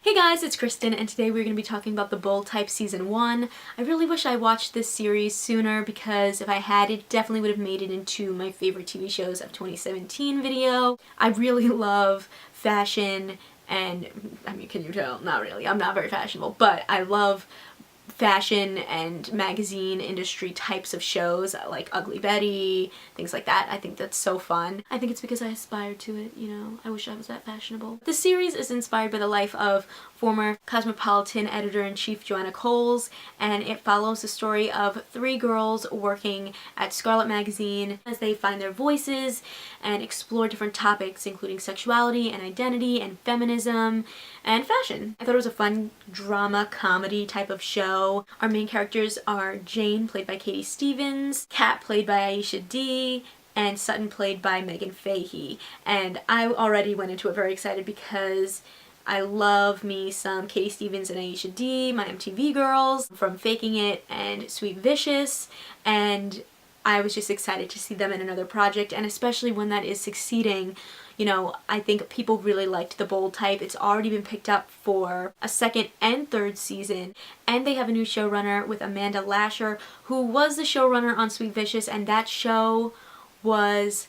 Hey guys, it's Kristen, and today we're going to be talking about The Bold Type Season 1. I really wish I watched this series sooner because if I had, it definitely would have made it into my favorite TV shows of 2017 video. I really love fashion and, I mean, can you tell? Not really. I'm not very fashionable, but I love fashion and magazine industry types of shows like Ugly Betty, things like that. I think that's so fun. I think it's because I aspired to it, you know. I wish I was that fashionable. The series is inspired by the life of former Cosmopolitan editor-in-chief Joanna Coles, and it follows the story of three girls working at Scarlet magazine as they find their voices and explore different topics including sexuality and identity and feminism and fashion. I thought it was a fun drama comedy type of show. Our main characters are Jane, played by Katie Stevens, Kat, played by Aisha Dee, and Sutton, played by Megan Fahey. And I already went into it very excited because I love me some Katie Stevens and Aisha Dee, my MTV girls from Faking It and Sweet Vicious, and I was just excited to see them in another project, and especially when that is succeeding. You know, I think people really liked The Bold Type. It's already been picked up for a second and third season, and they have a new showrunner with Amanda Lasher, who was the showrunner on Sweet Vicious, and that show was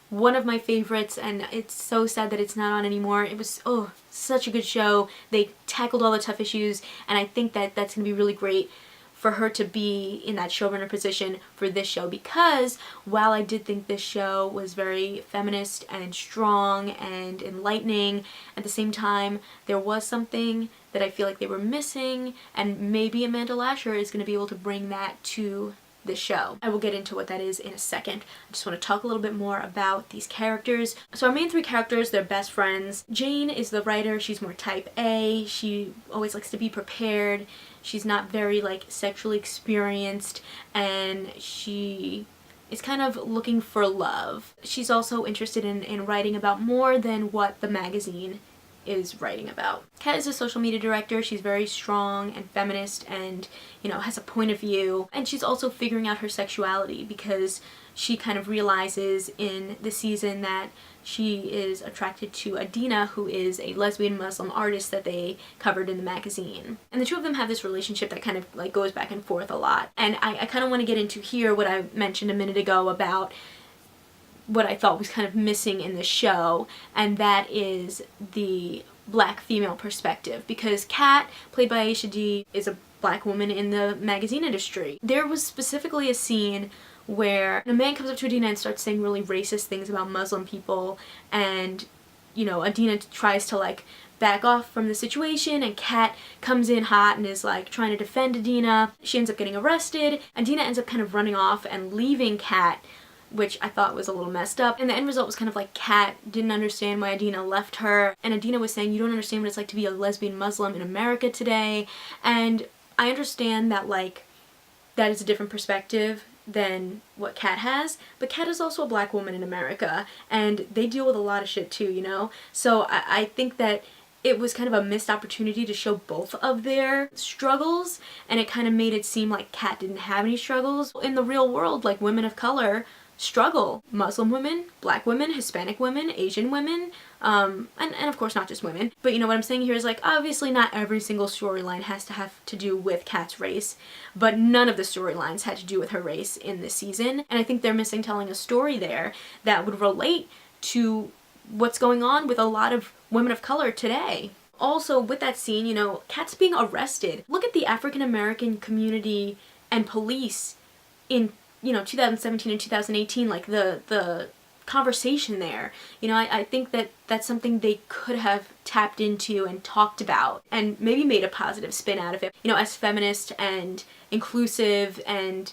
one of my favorites, and it's so sad that it's not on anymore. It was, oh, such a good show. They tackled all the tough issues, and I think that that's going to be really great for her to be in that showrunner position for this show, because while I did think this show was very feminist and strong and enlightening, at the same time there was something that I feel like they were missing, and maybe Amanda Lasher is going to be able to bring that to the show. I will get into what that is in a second. I just want to talk a little bit more about these characters. So our main three characters, they're best friends. Jane is the writer. She's more type A. She always likes to be prepared. She's not very like sexually experienced, and she is kind of looking for love. She's also interested in writing about more than what the magazine is writing about. Kat is a social media director. She's very strong and feminist and, you know, has a point of view. And she's also figuring out her sexuality because she kind of realizes in the season that she is attracted to Adina, who is a lesbian Muslim artist that they covered in the magazine. And the two of them have this relationship that kind of like goes back and forth a lot. And I kind of want to get into here what I mentioned a minute ago about what I thought was kind of missing in the show, and that is the black female perspective, because Kat, played by Aisha Dee, is a black woman in the magazine industry. There was specifically a scene where a man comes up to Adina and starts saying really racist things about Muslim people, and, you know, Adina tries to like back off from the situation, and Kat comes in hot and is like trying to defend Adina. She ends up getting arrested. Adina ends up kind of running off and leaving Kat, which I thought was a little messed up. And the end result was kind of like Kat didn't understand why Adina left her, and Adina was saying, you don't understand what it's like to be a lesbian Muslim in America today. And I understand that like that is a different perspective than what Kat has, but Kat is also a black woman in America, and they deal with a lot of shit too, you know? So I think that it was kind of a missed opportunity to show both of their struggles, and it kind of made it seem like Kat didn't have any struggles. In the real world, like, women of color struggle. Muslim women, black women, Hispanic women, Asian women, and of course not just women. But you know what I'm saying here is like, obviously not every single storyline has to have to do with Kat's race, but none of the storylines had to do with her race in this season. And I think they're missing telling a story there that would relate to what's going on with a lot of women of color today. Also, with that scene, you know, Kat's being arrested. Look at the African American community and police in, you know, 2017 and 2018, like the conversation there. You know, I think that that's something they could have tapped into and talked about and maybe made a positive spin out of it. You know, as feminist and inclusive and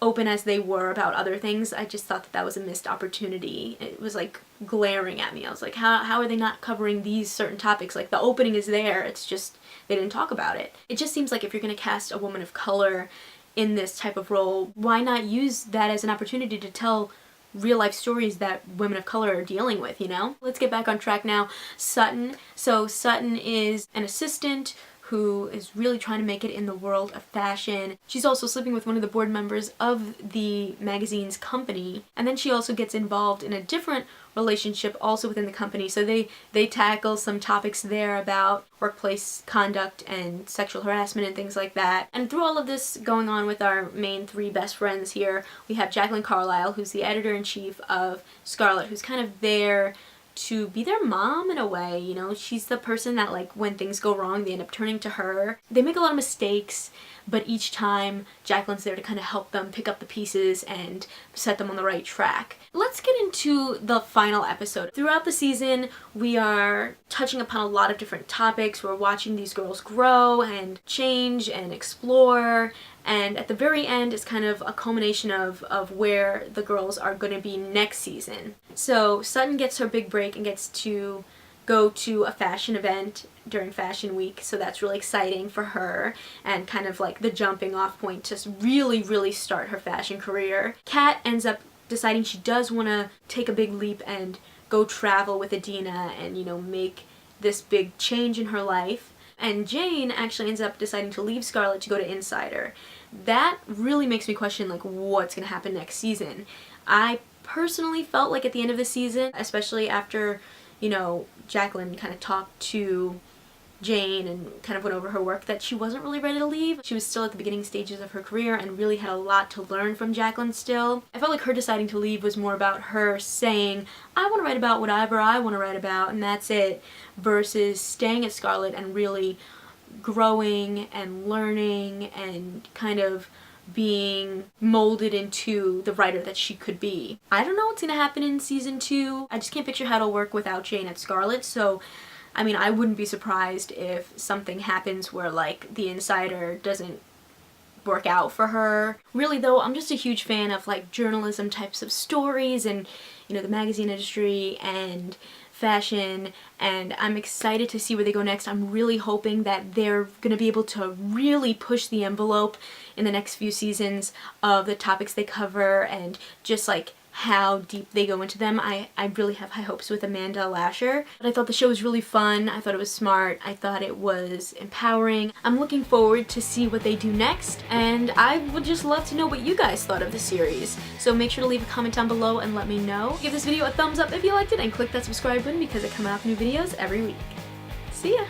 open as they were about other things, I just thought that that was a missed opportunity. It was like glaring at me. I was like, how are they not covering these certain topics? Like, the opening is there, it's just they didn't talk about it. It just seems like if you're going to cast a woman of color in this type of role, why not use that as an opportunity to tell real life stories that women of color are dealing with, you know? Let's get back on track now. Sutton. So Sutton is an assistant who is really trying to make it in the world of fashion. She's also sleeping with one of the board members of the magazine's company, and then she also gets involved in a different relationship also within the company. So they tackle some topics there about workplace conduct and sexual harassment and things like that. And through all of this going on with our main three best friends here, we have Jacqueline Carlisle, who's the editor-in-chief of Scarlet, who's kind of there to be their mom in a way, you know. She's the person that, like, when things go wrong, they end up turning to her. They make a lot of mistakes, but each time Jacqueline's there to kind of help them pick up the pieces and set them on the right track. Let's get into the final episode. Throughout the season, we are touching upon a lot of different topics. We're watching these girls grow and change and explore, and at the very end is kind of a culmination of where the girls are going to be next season. So Sutton gets her big break and gets to go to a fashion event during Fashion Week, so that's really exciting for her and kind of like the jumping off point to really start her fashion career. Kat ends up deciding she does want to take a big leap and go travel with Adina and, you know, make this big change in her life. And Jane actually ends up deciding to leave Scarlet to go to Insider. That really makes me question, like, what's going to happen next season. I personally felt like at the end of the season, especially after, you know, Jacqueline kind of talked to Jane and kind of went over her work, that she wasn't really ready to leave. She was still at the beginning stages of her career and really had a lot to learn from Jacqueline still. I felt like her deciding to leave was more about her saying, I want to write about whatever I want to write about, and that's it, versus staying at Scarlet and really growing and learning and kind of being molded into the writer that she could be. I don't know what's going to happen in season 2. I just can't picture how it'll work without Jane at Scarlet, so I mean, I wouldn't be surprised if something happens where, like, the Insider doesn't work out for her. Really, though, I'm just a huge fan of, like, journalism types of stories and, you know, the magazine industry and fashion, and I'm excited to see where they go next. I'm really hoping that they're going to be able to really push the envelope in the next few seasons of the topics they cover and just, like, how deep they go into them. I really have high hopes with Amanda Lasher. But I thought the show was really fun. I thought it was smart. I thought it was empowering. I'm looking forward to see what they do next, and I would just love to know what you guys thought of the series. So make sure to leave a comment down below and let me know. Give this video a thumbs up if you liked it and click that subscribe button because I come out with new videos every week. See ya!